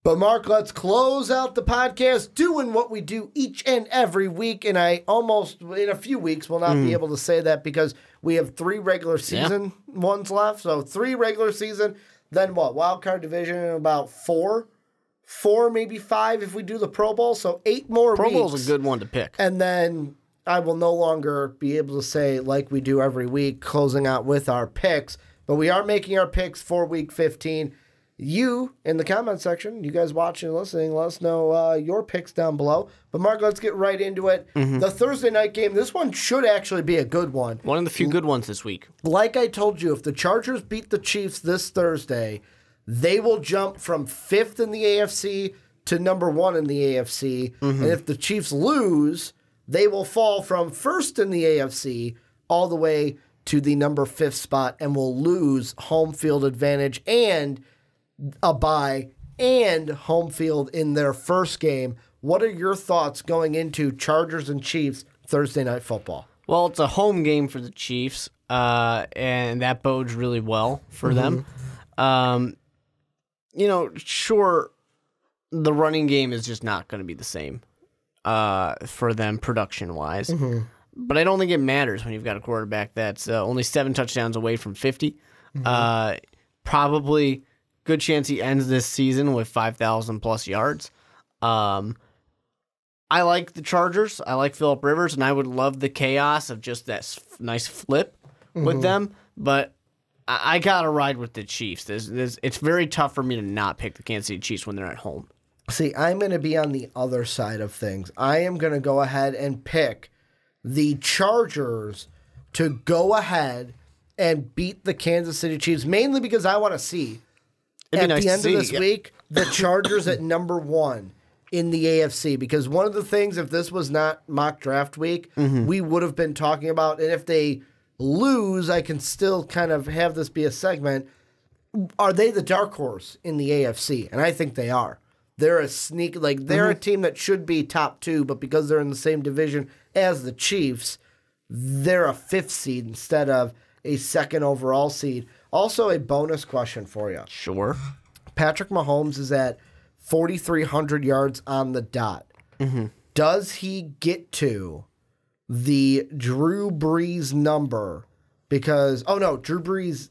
But Mark, let's close out the podcast doing what we do each and every week. And I almost, in a few weeks, will not be able to say that because we have 3 regular season ones left. So 3 regular season, then what? Wild card division in about 4, maybe 5 if we do the Pro Bowl. So 8 more Pro weeks. Bowl's a good one to pick. And then I will no longer be able to say, like we do every week, closing out with our picks. But we are making our picks for Week 15. You, in the comment section, you guys watching and listening, let us know your picks down below. But, Mark, let's get right into it. The Thursday night game, this one should actually be a good one. One of the few good ones this week. Like I told you, if the Chargers beat the Chiefs this Thursday, they will jump from 5th in the AFC to number 1 in the AFC. And if the Chiefs lose, they will fall from 1st in the AFC all the way to the number 5th spot and will lose home field advantage and a bye and home field in their first game. What are your thoughts going into Chargers and Chiefs Thursday night football? Well, it's a home game for the Chiefs, and that bodes really well for them. Sure, the running game is just not going to be the same for them production-wise. But I don't think it matters when you've got a quarterback that's only 7 touchdowns away from 50. Probably good chance he ends this season with 5,000-plus yards. I like the Chargers. I like Phillip Rivers, and I would love the chaos of just that nice flip with them. But I got to ride with the Chiefs. It's very tough for me to not pick the Kansas City Chiefs when they're at home. See, I'm going to be on the other side of things. I am going to go ahead and pick the Chargers to go ahead and beat the Kansas City Chiefs, mainly because I want to see at the end of this week the Chargers at number 1 in the AFC. Because one of the things, if this was not mock draft week, we would have been talking about, and if they lose, I can still kind of have this be a segment. Are they the dark horse in the AFC? And I think they are. They're a sneak, they're a team that should be top 2, but because they're in the same division as the Chiefs, they're a 5th seed instead of a 2nd overall seed. Also, a bonus question for you. Sure. Patrick Mahomes is at 4,300 yards on the dot. Does he get to the Drew Brees number? Because, Drew Brees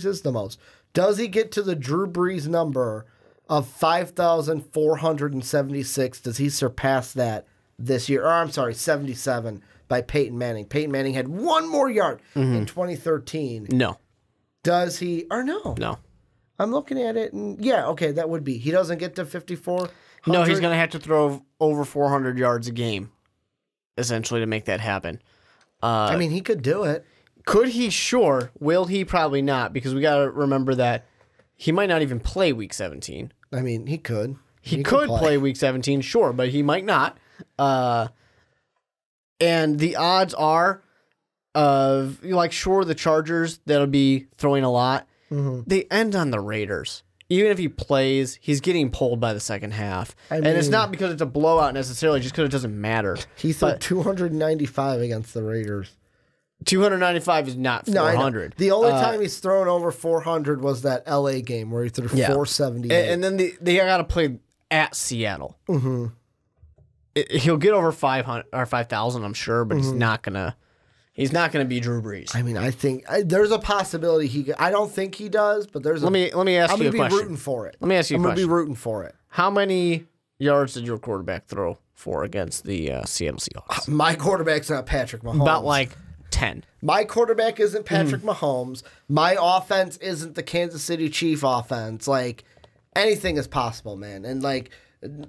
is the most. Does he get to the Drew Brees number of 5,476? Does he surpass that this year? Or, I'm sorry, 77 by Peyton Manning. Peyton Manning had 1 more yard in 2013. No. Does he? Or no? No. I'm looking at it, and that would be. He doesn't get to 54? No, he's going to have to throw over 400 yards a game, essentially, to make that happen. He could do it. Could he? Sure. Will he? Probably not, because we got to remember that he might not even play Week 17. He could. He could play Week 17, sure, but he might not. And the odds are the Chargers, that'll be throwing a lot. They end on the Raiders. Even if he plays, he's getting pulled by the second half. And it's not because it's a blowout necessarily, just because it doesn't matter. He threw 295 against the Raiders. 295 is not 400. The only time he's thrown over 400 was that LA game where he threw 478. And then they got to play at Seattle. He'll get over 500 or 5,000, I'm sure, but he's not gonna be Drew Brees. I think there's a possibility he could. I don't think he does, but there's. Let me ask you a question. I'm gonna be rooting for it. Let me ask you a question. I'm gonna be rooting for it. How many yards did your quarterback throw for against the Seattle Seahawks? My quarterback's not Patrick Mahomes. About 10. My quarterback isn't Patrick Mahomes. My offense isn't the Kansas City Chief offense. Anything is possible, man. And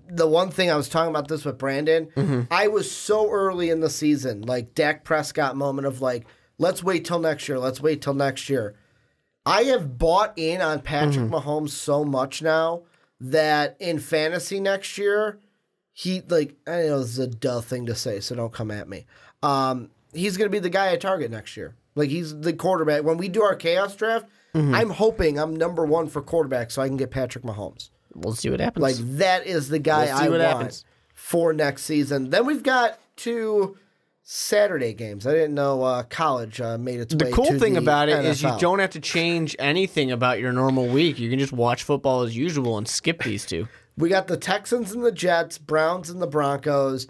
the one thing I was talking about this with Brandon, I was so early in the season, Dak Prescott moment of let's wait till next year. Let's wait till next year. I have bought in on Patrick Mahomes so much now that in fantasy next year, I know this is a duh thing to say, so don't come at me. He's going to be the guy I target next year. He's the quarterback. When we do our chaos draft, I'm hoping I'm number 1 for quarterback so I can get Patrick Mahomes. We'll see what happens. That is the guy I want for next season. Then we've got to Saturday games. I didn't know college made its way to The cool thing about it is you NFL. don't have to change anything about your normal week. You can just watch football as usual and skip these two. We got the Texans and the Jets, Browns and the Broncos.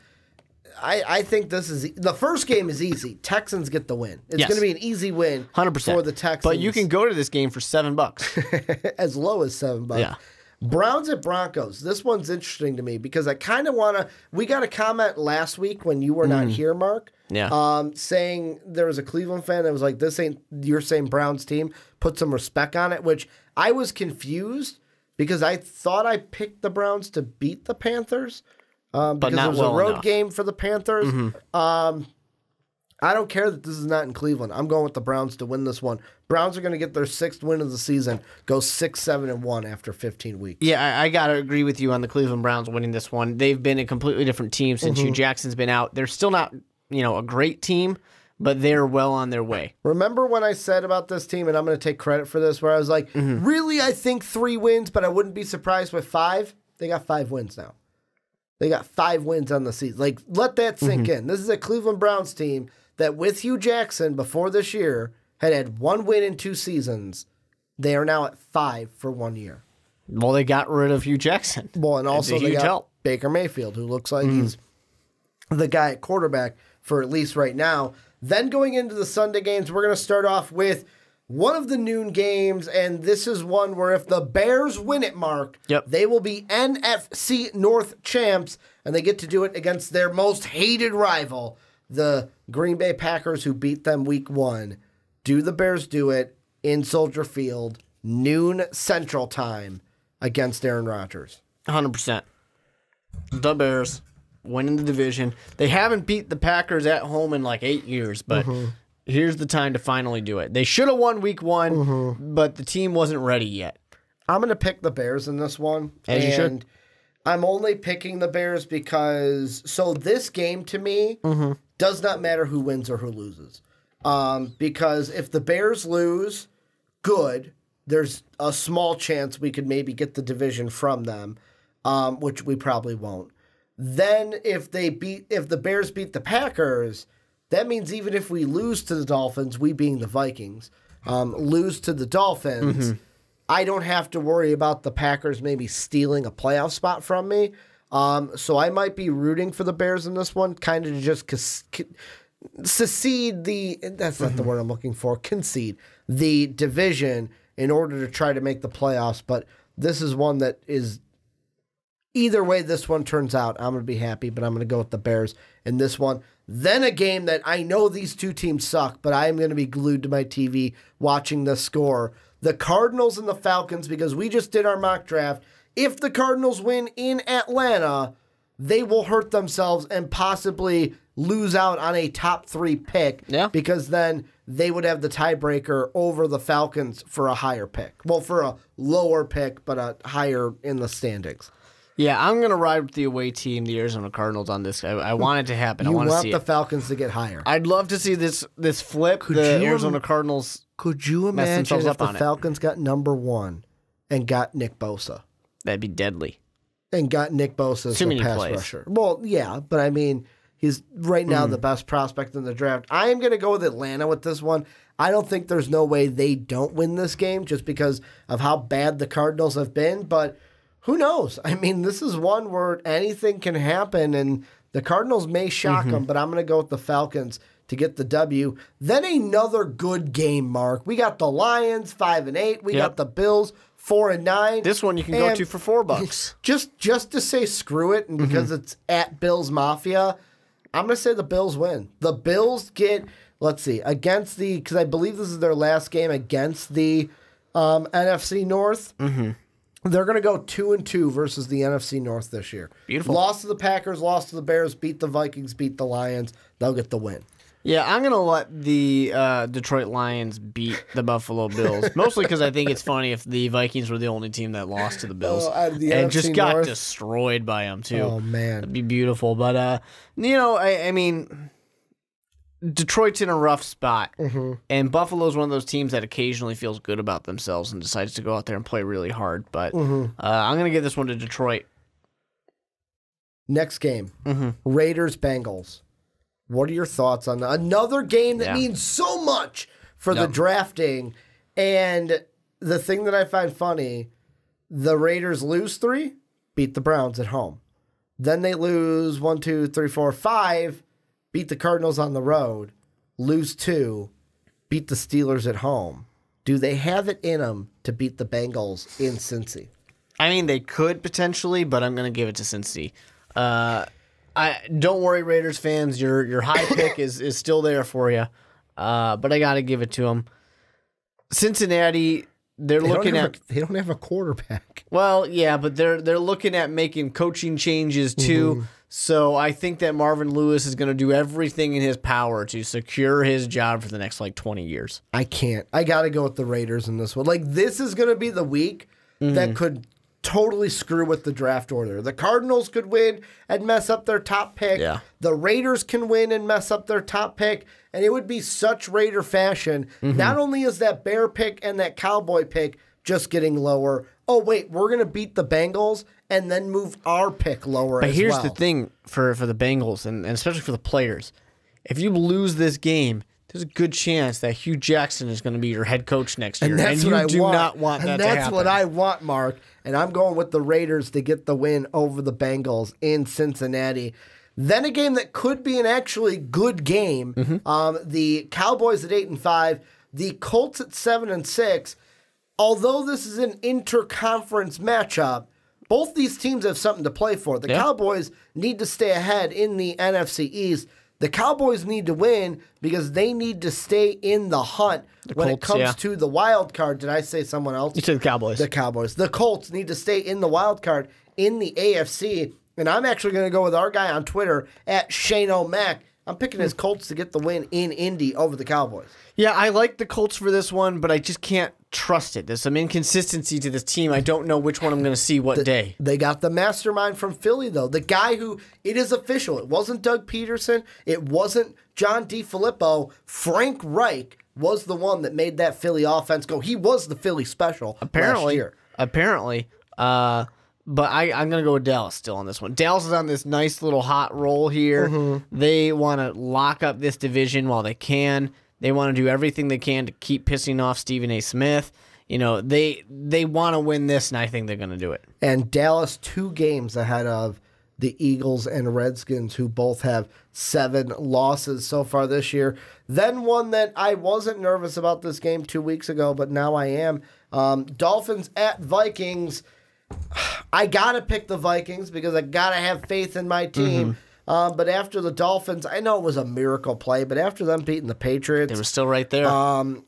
I think this is the first game is easy. Texans get the win. It's Yes. going to be an easy win 100%. for the Texans. But you can go to this game for $7. as low as $7. Yeah. Browns at Broncos. This one's interesting to me because I kind of want to. We got a comment last week when you were not here, Mark. Yeah. Saying there was a Cleveland fan that was like, "This ain't your same Browns team. Put some respect on it." Which I was confused because I thought I picked the Browns to beat the Panthers. Because not it was well a road enough. game for the Panthers. I don't care that this is not in Cleveland. I'm going with the Browns to win this one. Browns are going to get their 6th win of the season, go 6-7-1 after 15 weeks. Yeah, I got to agree with you on the Cleveland Browns winning this one. They've been a completely different team since Hugh Jackson's been out. They're still not, a great team, but they're well on their way. Remember when I said about this team, and I'm going to take credit for this, where I was like, really, I think 3 wins, but I wouldn't be surprised with 5? They got 5 wins now. They got 5 wins on the season. Like, let that sink in. This is a Cleveland Browns team that with Hugh Jackson before this year had 1 win in 2 seasons. They are now at 5 for 1 year. Well, they got rid of Hugh Jackson. Well, and also It's a they huge got help. Baker Mayfield, who looks like he's the guy at quarterback for at least right now. Then going into the Sunday games, we're going to start off with one of the noon games, and this is one where if the Bears win it, Mark, Yep. they will be NFC North champs, and they get to do it against their most hated rival, the Green Bay Packers, who beat them week 1. Do the Bears do it in Soldier Field, noon Central Time, against Aaron Rodgers? 100%. The Bears winning the division. They haven't beat the Packers at home in like 8 years, but here's the time to finally do it. They should have won week 1, but the team wasn't ready yet. I'm going to pick the Bears in this one. As you should. And I'm only picking the Bears because, so this game to me does not matter who wins or who loses. Because if the Bears lose, good. There's a small chance we could maybe get the division from them, which we probably won't. Then if the Bears beat the Packers, that means even if we lose to the Dolphins, we being the Vikings, lose to the Dolphins, I don't have to worry about the Packers maybe stealing a playoff spot from me. So I might be rooting for the Bears in this one, kind of to just secede that's not the word I'm looking for, concede the division in order to try to make the playoffs. But this is one that is, either way this one turns out, I'm going to be happy, but I'm going to go with the Bears in this one. Then a game that I know these two teams suck, but I am going to be glued to my TV watching the score. The Cardinals and the Falcons, because we just did our mock draft. If the Cardinals win in Atlanta, they will hurt themselves and possibly lose out on a top 3 pick. Yeah. Because then they would have the tiebreaker over the Falcons for a higher pick. Well, for a lower pick, but a higher in the standings. Yeah, I'm going to ride with the away team, the Arizona Cardinals, on this. I want it to happen. I You want to want see the it. Falcons to get higher. I'd love to see this flip. Could The you Arizona Cardinals. Could you mess imagine themselves if up the on it. Falcons got number 1 and got Nick Bosa? That'd be deadly. And got Nick Bosa as Assuming their he pass plays. rusher. Well, yeah, but I mean, he's right now the best prospect in the draft. I am going to go with Atlanta with this one. I don't think there's no way they don't win this game just because of how bad the Cardinals have been, but who knows? I mean, this is one where anything can happen, and the Cardinals may shock them, but I'm going to go with the Falcons to get the W. Then another good game, Mark. We got the Lions 5-8. We got the Bills 4-9. This one you can go to for $4. Just to say screw it, and because it's at Bills Mafia, I'm going to say the Bills win. The Bills get, let's see, against the, because I believe this is their last game against the NFC North. They're going to go 2-2 versus the NFC North this year. Beautiful. Lost to the Packers, lost to the Bears, beat the Vikings, beat the Lions. They'll get the win. Yeah, I'm going to let the Detroit Lions beat the Buffalo Bills. Mostly because I think it's funny if the Vikings were the only team that lost to the Bills. Out of the and NFC just got North. destroyed by them, too. Oh, man. That'd be beautiful. But, I mean, Detroit's in a rough spot. And Buffalo's one of those teams that occasionally feels good about themselves and decides to go out there and play really hard. But I'm going to give this one to Detroit. Next game, Raiders Bengals. What are your thoughts on that? Another game that means so much for the drafting. And the thing that I find funny, the Raiders lose 3, beat the Browns at home. Then they lose 1, 2, 3, 4, 5, beat the Cardinals on the road, lose 2, beat the Steelers at home. Do they have it in them to beat the Bengals in Cincy? I mean, they could potentially, but I'm going to give it to Cincy. Don't worry, Raiders fans. Your high pick is still there for you, but I got to give it to them. Cincinnati, they don't have a quarterback. Well, yeah, but they're looking at making coaching changes too. Mm-hmm. So I think that Marvin Lewis is going to do everything in his power to secure his job for the next 20 years. I can't. I got to go with the Raiders in this one. This is going to be the week that could totally screw with the draft order. The Cardinals could win and mess up their top pick. Yeah. The Raiders can win and mess up their top pick. And it would be such Raider fashion. Mm-hmm. Not only is that Bear pick and that Cowboy pick just getting lower, oh, wait, we're going to beat the Bengals and then move our pick lower as well. But here's the thing for the Bengals, and especially for the players. If you lose this game, there's a good chance that Hugh Jackson is going to be your head coach next year. And that's what I want. You do not want that to happen. And that's what I want, Mark. And I'm going with the Raiders to get the win over the Bengals in Cincinnati. Then a game that could be an actually good game. Mm-hmm. The Cowboys at 8-5, the Colts at 7-6. Although this is an interconference matchup, both these teams have something to play for. The Cowboys need to stay ahead in the NFC East. The Cowboys need to win because they need to stay in the hunt when it comes to the wild card. Did I say someone else? You said the Cowboys. The Cowboys. The Colts need to stay in the wild card in the AFC. And I'm actually going to go with our guy on Twitter at Shane O'Mac. I'm picking his Colts to get the win in Indy over the Cowboys. Yeah, I like the Colts for this one, but I just can't trust it. There's some inconsistency to this team. I don't know which one I'm going to see what day. They got the mastermind from Philly, though. The guy who, it is official. It wasn't Doug Peterson. It wasn't John DeFilippo. Frank Reich was the one that made that Philly offense go. He was the Philly special last year. Apparently. But I'm going to go with Dallas still on this one. Dallas is on this nice little hot roll here. Mm-hmm. They want to lock up this division while they can. They want to do everything they can to keep pissing off Stephen A. Smith. They want to win this, and I think they're going to do it. And Dallas 2 games ahead of the Eagles and Redskins, who both have 7 losses so far this year. Then one that I wasn't nervous about this game 2 weeks ago, but now I am. Dolphins at Vikings. I got to pick the Vikings because I got to have faith in my team. Mm-hmm. But after the Dolphins, I know it was a miracle play, but after them beating the Patriots. They were still right there. I'm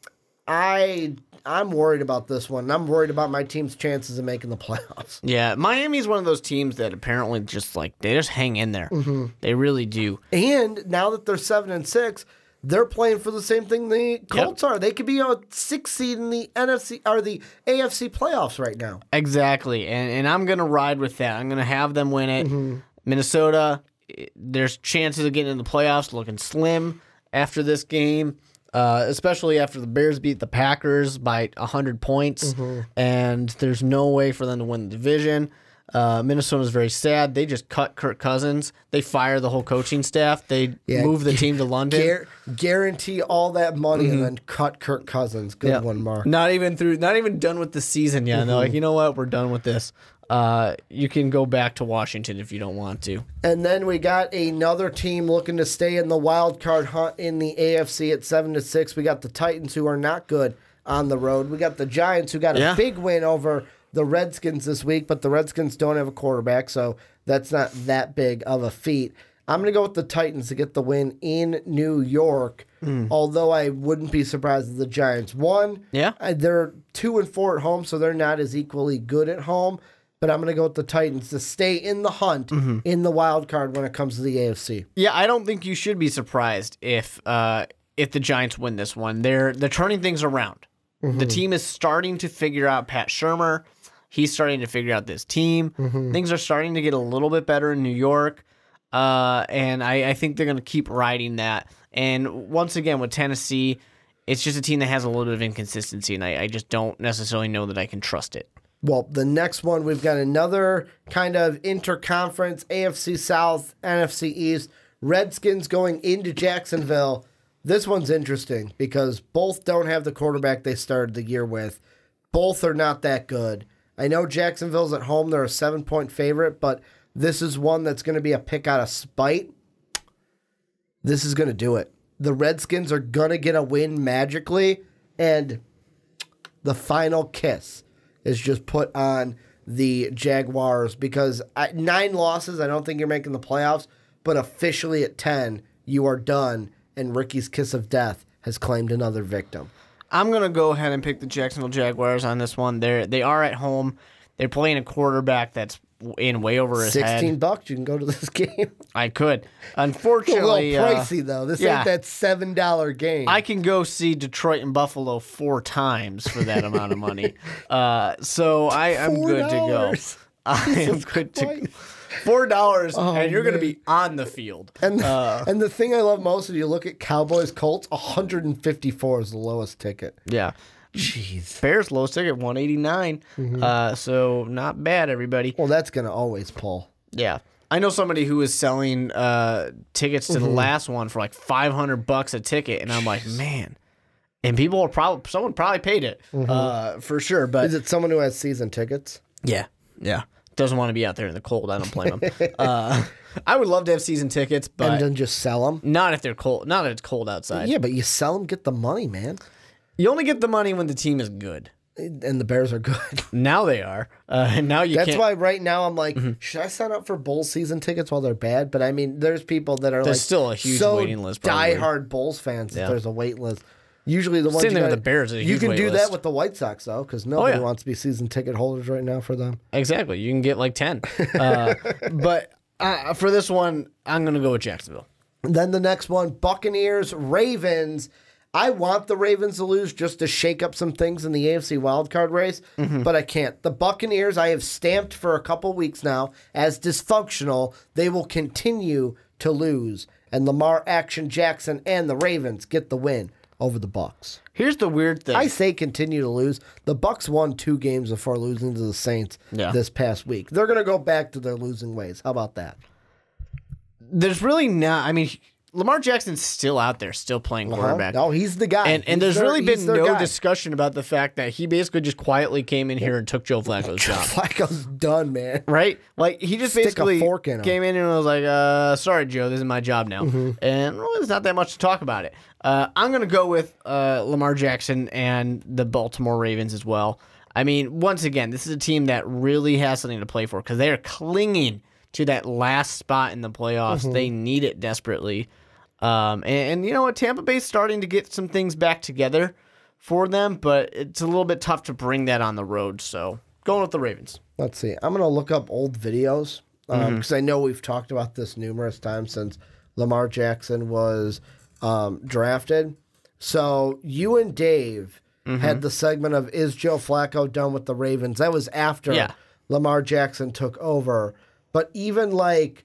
worried about this one. I'm worried about my team's chances of making the playoffs. Yeah, Miami's one of those teams that apparently they just hang in there. Mm-hmm. They really do. And now that they're 7-6, they're playing for the same thing the Colts are. They could be a 6th seed in the NFC or the AFC playoffs right now. Exactly, and I'm going to ride with that. I'm going to have them win it. Mm-hmm. Minnesota, there's chances of getting in the playoffs looking slim after this game, especially after the Bears beat the Packers by 100 points, and there's no way for them to win the division. Minnesota's very sad. They just cut Kirk Cousins. They fire the whole coaching staff. They move the team to London. Guarantee all that money and then cut Kirk Cousins. Good one, Mark. Not even done with the season yet. They're like, you know what? We're done with this. You can go back to Washington if you don't want to. And then we got another team looking to stay in the wild card hunt in the AFC at 7-6. We got the Titans, who are not good on the road. We got the Giants, who got a big win over the Redskins this week, but the Redskins don't have a quarterback, so that's not that big of a feat. I'm going to go with the Titans to get the win in New York, although I wouldn't be surprised if the Giants won. Yeah. They're 2-4 at home, so they're not as equally good at home, but I'm going to go with the Titans to stay in the hunt in the wild card when it comes to the AFC. Yeah, I don't think you should be surprised if the Giants win this one. They're turning things around. Mm-hmm. The team is starting to figure out Pat Shurmur. He's starting to figure out this team. Mm-hmm. Things are starting to get a little bit better in New York. And I think they're going to keep riding that. And once again, with Tennessee, it's just a team that has a little bit of inconsistency, and I just don't necessarily know that I can trust it. Well, the next one, we've got another kind of interconference, AFC South, NFC East Redskins going into Jacksonville. This one's interesting because both don't have the quarterback they started the year with. Both are not that good. I know Jacksonville's at home. They're a 7-point favorite, but this is one that's going to be a pick out of spite. This is going to do it. The Redskins are going to get a win magically, and the final kiss is just put on the Jaguars because at 9 losses, I don't think you're making the playoffs, but officially at 10, you are done, and Ricky's kiss of death has claimed another victim. I'm going to go ahead and pick the Jacksonville Jaguars on this one. They are at home. They're playing a quarterback that's in way over his head. $16, you can go to this game. I could. Unfortunately, a little pricey, though. This ain't that $7 game. I can go see Detroit and Buffalo 4 times for that amount of money. So I'm good to go. I am good to go. $4, and you're going to be on the field. And the thing I love most is you look at Cowboys Colts, 154 is the lowest ticket. Yeah. Jeez. Bears lowest ticket, 189. So not bad, everybody. Well, that's going to always pull. Yeah. I know somebody who was selling tickets to the last one for like $500 a ticket, and I'm like, man. And someone probably paid it for sure. But is it someone who has season tickets? Yeah. Doesn't want to be out there in the cold. I don't blame him. I would love to have season tickets, but and then just sell them. Not if they're cold. Not if it's cold outside. Yeah, but you sell them, get the money, man. You only get the money when the team is good. And the Bears are good. Now they are. Now you That's can't. why right now I'm like, should I sign up for Bulls season tickets while they're bad? But I mean, there's people that are There's still a huge waiting list. Probably. Diehard Bulls fans that there's a wait list. Usually the ones Same thing with the Bears. You can do that with the White Sox though, because nobody wants to be season ticket holders right now for them. Exactly. You can get like 10. But for this one, I'm going to go with Jacksonville. Then the next one, Buccaneers, Ravens. I want the Ravens to lose just to shake up some things in the AFC wildcard race, but I can't. The Buccaneers, I have stamped for a couple weeks now as dysfunctional. They will continue to lose. And Lamar Action Jackson and the Ravens get the win over the Bucs. Here's the weird thing. I say continue to lose. The Bucs won 2 games before losing to the Saints this past week. They're going to go back to their losing ways. How about that? There's really not. I mean, Lamar Jackson's still out there, still playing quarterback. No, he's the guy. And there's really been no discussion about the fact that he basically just quietly came in here and took Joe Flacco's job. Flacco's done, man. Right? Like, he just basically came in and was like, sorry, Joe, this is my job now. And well, there's not that much to talk about it. I'm going to go with Lamar Jackson and the Baltimore Ravens as well. I mean, once again, this is a team that really has something to play for because they are clinging to that last spot in the playoffs. They need it desperately. And you know what? Tampa Bay's starting to get some things back together for them, but it's a little bit tough to bring that on the road. So going with the Ravens. Let's see. I'm going to look up old videos because I know we've talked about this numerous times since Lamar Jackson was drafted. So you and Dave had the segment of Is Joe Flacco done with the Ravens? That was after Lamar Jackson took over. But even like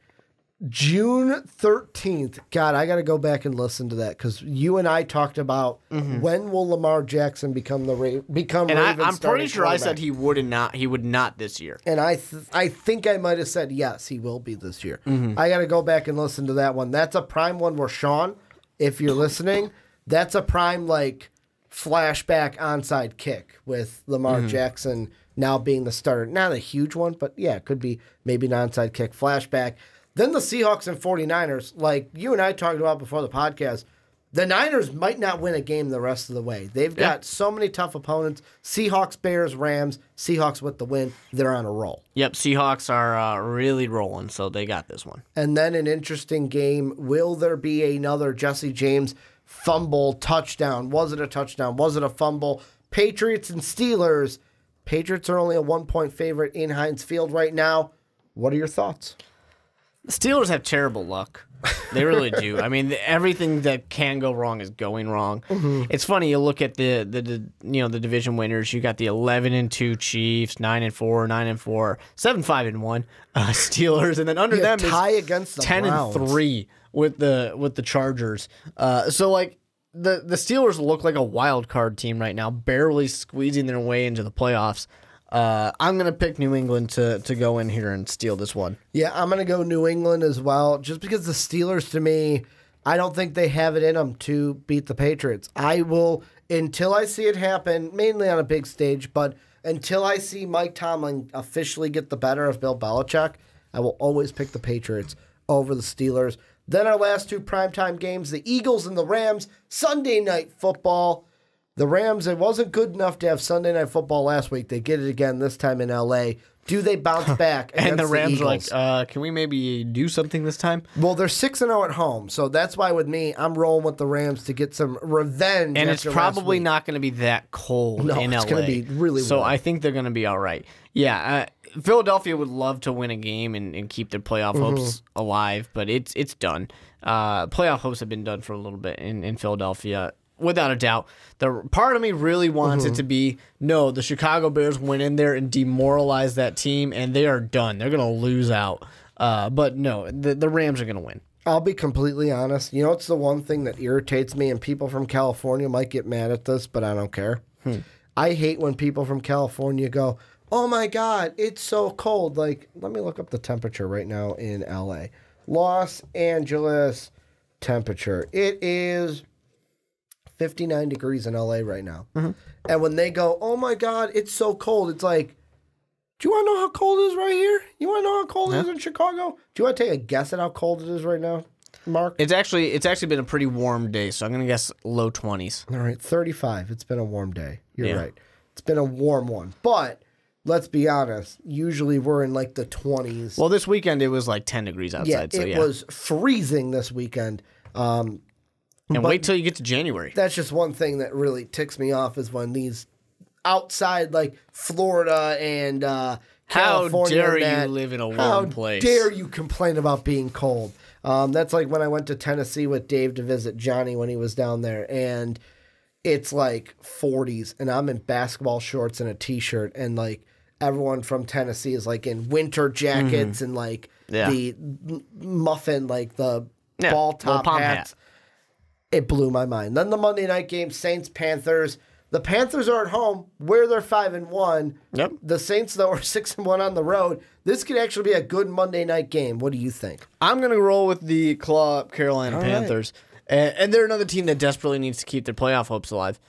June 13th, God, I got to go back and listen to that because you and I talked about when will Lamar Jackson become Ravens. I'm pretty sure I said he would not this year. And I think I might have said yes, he will be this year. I got to go back and listen to that one. That's a prime one where Sean, if you're listening, that's a prime like flashback onside kick with Lamar Jackson now being the starter. Not a huge one, but yeah, it could be maybe an onside kick flashback. Then the Seahawks and 49ers, like you and I talked about before the podcast, the Niners might not win a game the rest of the way. They've got so many tough opponents. Seahawks, Bears, Rams, Seahawks with the win. They're on a roll. Yep, Seahawks are really rolling, so they got this one. And then an interesting game. Will there be another Jesse James fumble touchdown? Was it a touchdown? Was it a fumble? Patriots and Steelers. Patriots are only a 1-point favorite in Heinz Field right now. What are your thoughts? The Steelers have terrible luck. They really do. I mean, everything that can go wrong is going wrong. It's funny. You look at the division winners. You got the 11-2 Chiefs, 9-4, 9-4, 7-5-1 Steelers, and then under them tie is against the 10-3 with the Chargers. So like the Steelers look like a wild card team right now, barely squeezing their way into the playoffs. I'm going to pick New England to go in here and steal this one. Yeah, I'm going to go New England as well, just because the Steelers, to me, I don't think they have it in them to beat the Patriots. I will, until I see it happen, mainly on a big stage, but until I see Mike Tomlin officially get the better of Bill Belichick, I will always pick the Patriots over the Steelers. Then our last two primetime games, the Eagles and the Rams, Sunday Night Football. The Rams, it wasn't good enough to have Sunday Night Football last week. They get it again this time in L.A. Do they bounce back against And the Rams Eagles? are like, can we maybe do something this time? Well, they're 6-0 at home, so that's why with me, I'm rolling with the Rams to get some revenge. And it's probably not going to be that cold in LA. It's going to be really So warm. I think they're going to be all right. Yeah, Philadelphia would love to win a game and keep their playoff hopes alive, but it's done. Playoff hopes have been done for a little bit in Philadelphia. Without a doubt. The part of me really wants it to be, no, the Chicago Bears went in there and demoralized that team, and they are done. They're going to lose out. But no, the Rams are going to win. I'll be completely honest. You know, it's the one thing that irritates me, and people from California might get mad at this, but I don't care. I hate when people from California go, oh my God, it's so cold. Like, let me look up the temperature right now in LA. Los Angeles temperature. It is 59 degrees in LA right now. And when they go, oh my God, it's so cold, it's like, do you want to know how cold it is right here? You want to know how cold it is in Chicago? Do you want to take a guess at how cold it is right now, Mark? It's actually been a pretty warm day, so I'm going to guess low 20s. All right, 35. It's been a warm day. You're Yeah. right. It's been a warm one. But let's be honest, usually we're in like the 20s. Well, this weekend it was like 10 degrees outside. it was freezing this weekend. And wait till you get to January. That's just one thing that really ticks me off is when these outside, like Florida and California. How dare you live in a warm place? How dare you complain about being cold? That's like when I went to Tennessee with Dave to visit Johnny when he was down there, and it's like 40s, and I'm in basketball shorts and a T-shirt, and like everyone from Tennessee is like in winter jackets and like the muffin, like the ball top hats. It blew my mind. Then the Monday night game, Saints-Panthers. The Panthers are at home, where they're 5-1. Yep. The Saints, though, are 6-1 on the road. This could actually be a good Monday night game. What do you think? I'm going to roll with the claw up Carolina Panthers. And they're another team that desperately needs to keep their playoff hopes alive.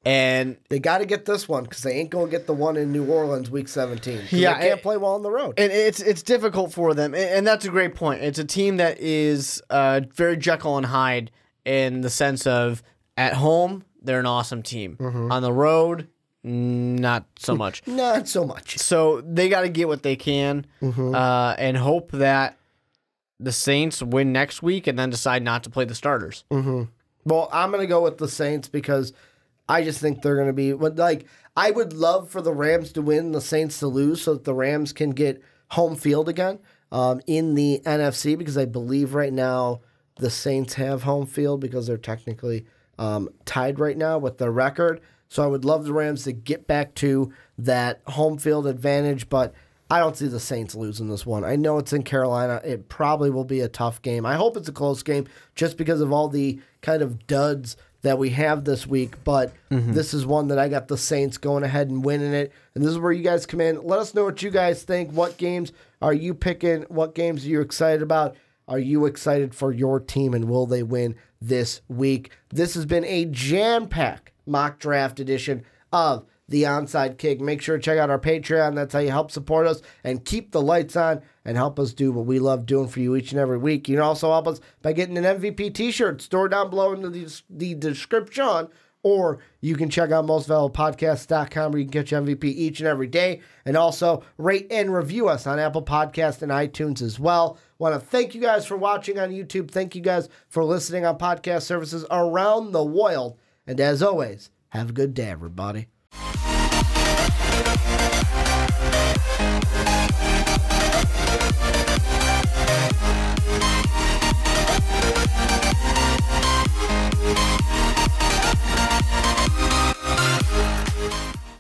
And they got to get this one because they ain't going to get the one in New Orleans week 17. Yeah, they can't play well on the road. And it's difficult for them. And that's a great point. It's a team that is very Jekyll and Hyde in the sense of at home, they're an awesome team. On the road, not so much. Not so much. So they got to get what they can and hope that the Saints win next week and then decide not to play the starters. Well, I'm going to go with the Saints because I just think they're going to be like. I would love for the Rams to win, the Saints to lose, so that the Rams can get home field again in the NFC, because I believe right now the Saints have home field because they're technically tied right now with their record. So I would love the Rams to get back to that home field advantage, but I don't see the Saints losing this one. I know it's in Carolina. It probably will be a tough game. I hope it's a close game just because of all the kind of duds that we have this week, but this is one that I got the Saints going ahead and winning it. And this is where you guys come in. Let us know what you guys think. What games are you picking? What games are you excited about? Are you excited for your team, and will they win this week? This has been a jam-packed mock draft edition of The Onside Kick. Make sure to check out our Patreon. That's how you help support us and keep the lights on and help us do what we love doing for you each and every week. You can also help us by getting an MVP t-shirt. Store down below in the description, or you can check out mostvaluablepodcast.com where you can get your MVP each and every day. And also rate and review us on Apple Podcasts and iTunes as well. Want to thank you guys for watching on YouTube. Thank you guys for listening on podcast services around the world. And as always, have a good day, everybody.